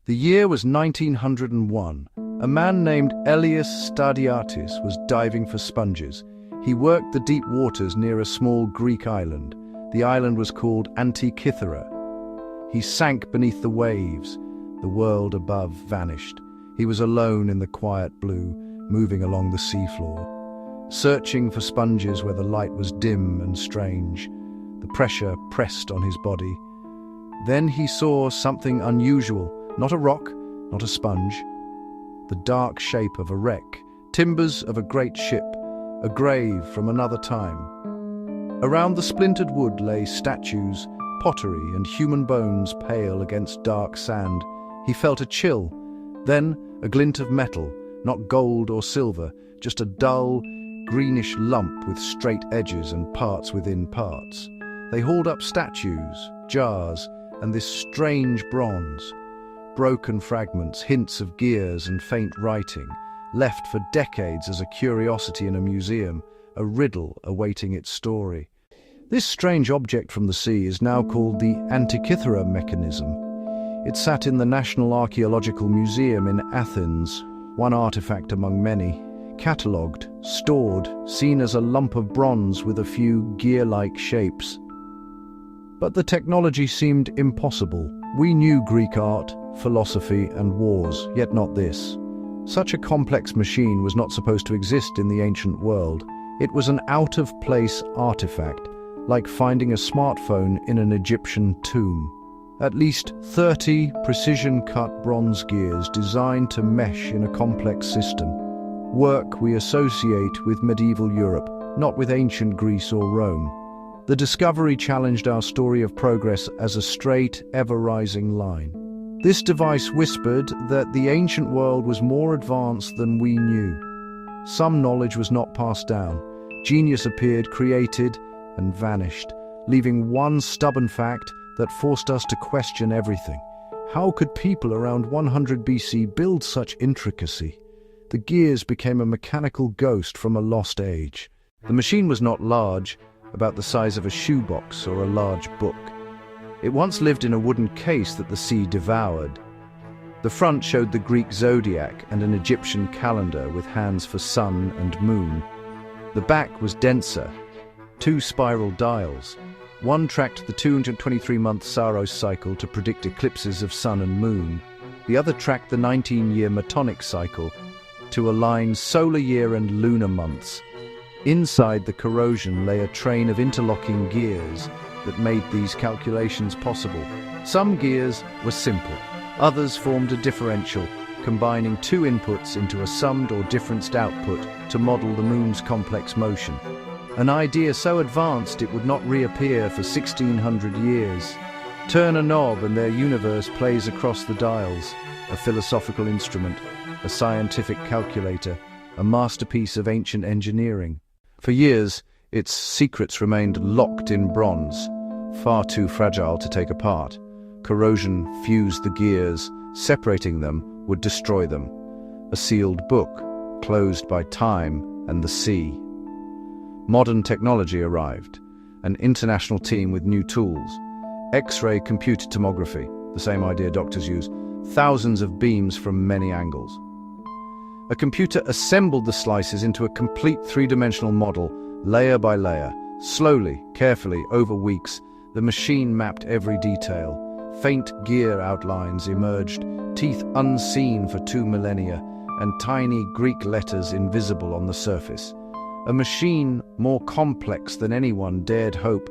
The year was 1901. A man named Elias Stadiatis was diving for sponges. He worked the deep waters near a small Greek island. The island was called Antikythera. He sank beneath the waves. The world above vanished. He was alone in the quiet blue, moving along the seafloor, searching for sponges where the light was dim and strange. The pressure pressed on his body. Then he saw something unusual. Not a rock, not a sponge. The dark shape of a wreck, timbers of a great ship, a grave from another time. Around the splintered wood lay statues, pottery and human bones pale against dark sand. He felt a chill, then a glint of metal, not gold or silver, just a dull, greenish lump with straight edges and parts within parts. They hauled up statues, jars, and this strange bronze. Broken fragments, hints of gears and faint writing, left for decades as a curiosity in a museum, a riddle awaiting its story. This strange object from the sea is now called the Antikythera Mechanism. It sat in the National Archaeological Museum in Athens, one artifact among many, catalogued, stored, seen as a lump of bronze with a few gear-like shapes. But the technology seemed impossible. We knew Greek art, philosophy and wars, yet not this. Such a complex machine was not supposed to exist in the ancient world. It was an out-of-place artifact, like finding a smartphone in an Egyptian tomb. At least 30 precision-cut bronze gears designed to mesh in a complex system. Work we associate with medieval Europe, not with ancient Greece or Rome. The discovery challenged our story of progress as a straight, ever-rising line. This device whispered that the ancient world was more advanced than we knew. Some knowledge was not passed down. Genius appeared, created, and vanished, leaving one stubborn fact that forced us to question everything. How could people around 100 BC build such intricacy? The gears became a mechanical ghost from a lost age. The machine was not large, about the size of a shoebox or a large book. It once lived in a wooden case that the sea devoured. The front showed the Greek zodiac and an Egyptian calendar with hands for sun and moon. The back was denser, 2 spiral dials. One tracked the 223-month Saros cycle to predict eclipses of sun and moon. The other tracked the 19-year Metonic cycle to align solar year and lunar months. Inside the corrosion lay a train of interlocking gears that made these calculations possible. Some gears were simple. Others formed a differential, combining 2 inputs into a summed or differenced output to model the moon's complex motion. An idea so advanced it would not reappear for 1600 years. Turn a knob and their universe plays across the dials. A philosophical instrument, a scientific calculator, a masterpiece of ancient engineering. For years, its secrets remained locked in bronze, far too fragile to take apart. Corrosion fused the gears, separating them would destroy them. A sealed book, closed by time and the sea. Modern technology arrived, an international team with new tools. X-ray computed tomography, the same idea doctors use, thousands of beams from many angles. A computer assembled the slices into a complete three-dimensional model, layer by layer. Slowly, carefully, over weeks, the machine mapped every detail. Faint gear outlines emerged, teeth unseen for 2 millennia, and tiny Greek letters invisible on the surface. A machine more complex than anyone dared hope.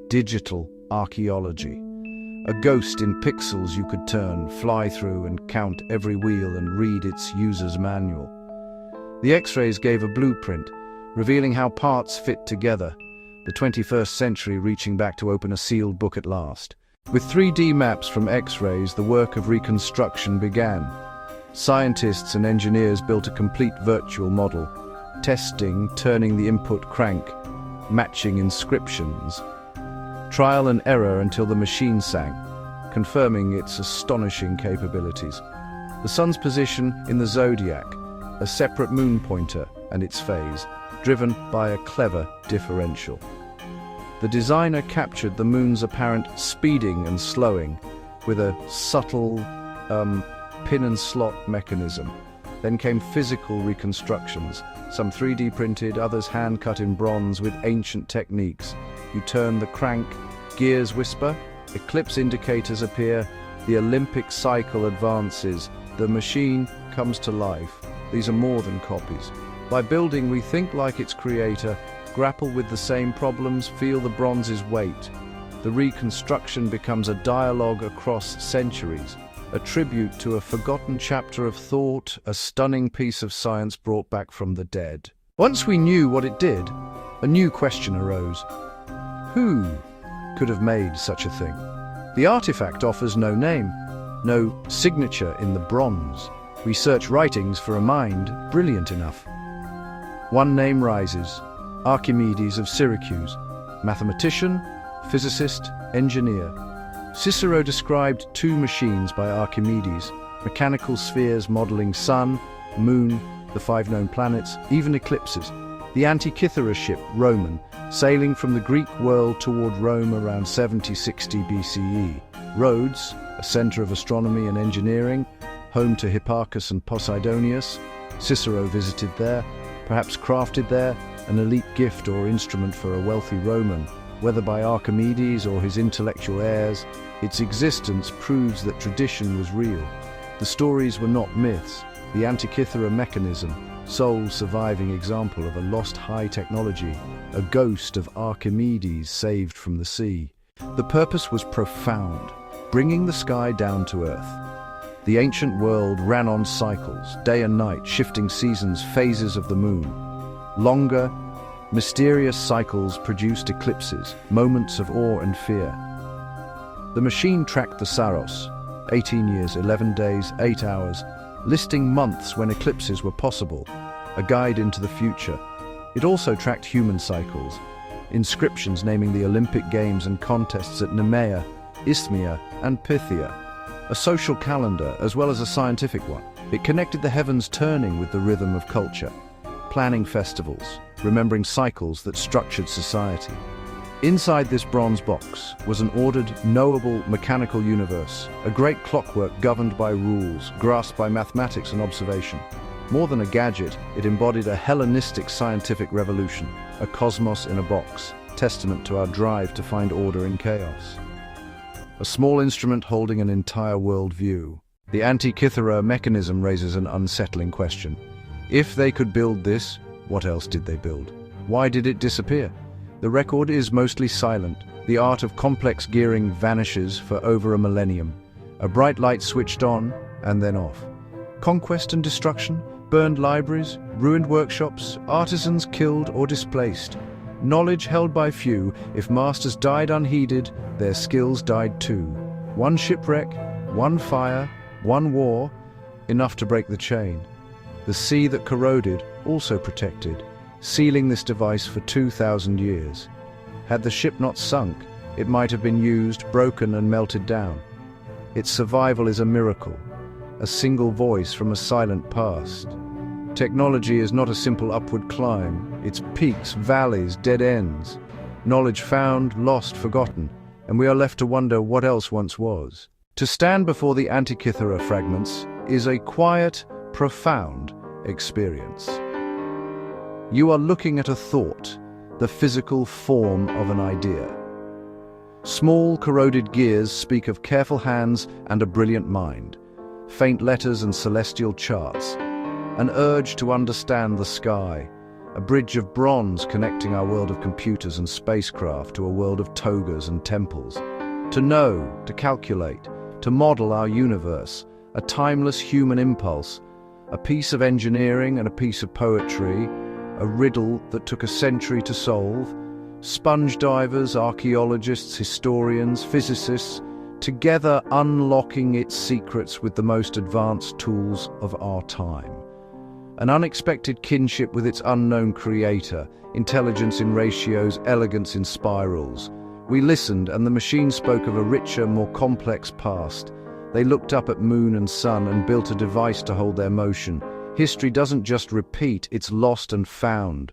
Digital archaeology. A ghost in pixels you could turn, fly through and count every wheel and read its user's manual. The X-rays gave a blueprint, revealing how parts fit together, the 21st century reaching back to open a sealed book at last. With 3D maps from X-rays, the work of reconstruction began. Scientists and engineers built a complete virtual model, testing, turning the input crank, matching inscriptions. Trial and error until the machine sank, confirming its astonishing capabilities. The sun's position in the zodiac, a separate moon pointer and its phase, driven by a clever differential. The designer captured the moon's apparent speeding and slowing with a subtle, pin and slot mechanism. Then came physical reconstructions, some 3D printed, others hand-cut in bronze with ancient techniques. You turn the crank, gears whisper, eclipse indicators appear, the Olympic cycle advances, the machine comes to life. These are more than copies. By building, we think like its creator, grapple with the same problems, feel the bronze's weight. The reconstruction becomes a dialogue across centuries, a tribute to a forgotten chapter of thought, a stunning piece of science brought back from the dead. Once we knew what it did, a new question arose. Who could have made such a thing? The artifact offers no name, no signature in the bronze. We search writings for a mind brilliant enough. One name rises, Archimedes of Syracuse, mathematician, physicist, engineer. Cicero described two machines by Archimedes, mechanical spheres modeling sun, moon, the 5 known planets, even eclipses. The Antikythera ship, Roman, sailing from the Greek world toward Rome around 70–60 BCE. Rhodes, a center of astronomy and engineering, home to Hipparchus and Posidonius. Cicero visited there, perhaps crafted there, an elite gift or instrument for a wealthy Roman. Whether by Archimedes or his intellectual heirs, its existence proves that tradition was real. The stories were not myths. The Antikythera Mechanism, sole surviving example of a lost high technology, a ghost of Archimedes saved from the sea. The purpose was profound, bringing the sky down to earth. The ancient world ran on cycles, day and night, shifting seasons, phases of the moon. Longer, mysterious cycles produced eclipses, moments of awe and fear. The machine tracked the Saros, 18 years, 11 days, 8 hours, listing months when eclipses were possible, a guide into the future. It also tracked human cycles, inscriptions naming the Olympic Games and contests at Nemea, Isthmia, and Pythia, a social calendar as well as a scientific one. It connected the heavens turning with the rhythm of culture, planning festivals, remembering cycles that structured society. Inside this bronze box was an ordered, knowable mechanical universe, a great clockwork governed by rules, grasped by mathematics and observation. More than a gadget, it embodied a Hellenistic scientific revolution, a cosmos in a box, testament to our drive to find order in chaos. A small instrument holding an entire world view. The Antikythera Mechanism raises an unsettling question. If they could build this, what else did they build? Why did it disappear? The record is mostly silent. The art of complex gearing vanishes for over a millennium. A bright light switched on and then off. Conquest and destruction, burned libraries, ruined workshops, artisans killed or displaced. Knowledge held by few. If masters died unheeded, their skills died too. One shipwreck, one fire, one war, enough to break the chain. The sea that corroded also protected, sealing this device for 2,000 years. Had the ship not sunk, it might have been used, broken and melted down. Its survival is a miracle, a single voice from a silent past. Technology is not a simple upward climb. It's peaks, valleys, dead ends. Knowledge found, lost, forgotten, and we are left to wonder what else once was. To stand before the Antikythera fragments is a quiet, profound experience. You are looking at a thought, the physical form of an idea. Small corroded gears speak of careful hands and a brilliant mind. Faint letters and celestial charts. An urge to understand the sky. A bridge of bronze connecting our world of computers and spacecraft to a world of togas and temples. To know, to calculate, to model our universe. A timeless human impulse. A piece of engineering and a piece of poetry. A riddle that took a century to solve. Sponge divers, archaeologists, historians, physicists, together unlocking its secrets with the most advanced tools of our time. An unexpected kinship with its unknown creator, intelligence in ratios, elegance in spirals. We listened, and the machine spoke of a richer, more complex past. They looked up at moon and sun and built a device to hold their motion. History doesn't just repeat, it's lost and found.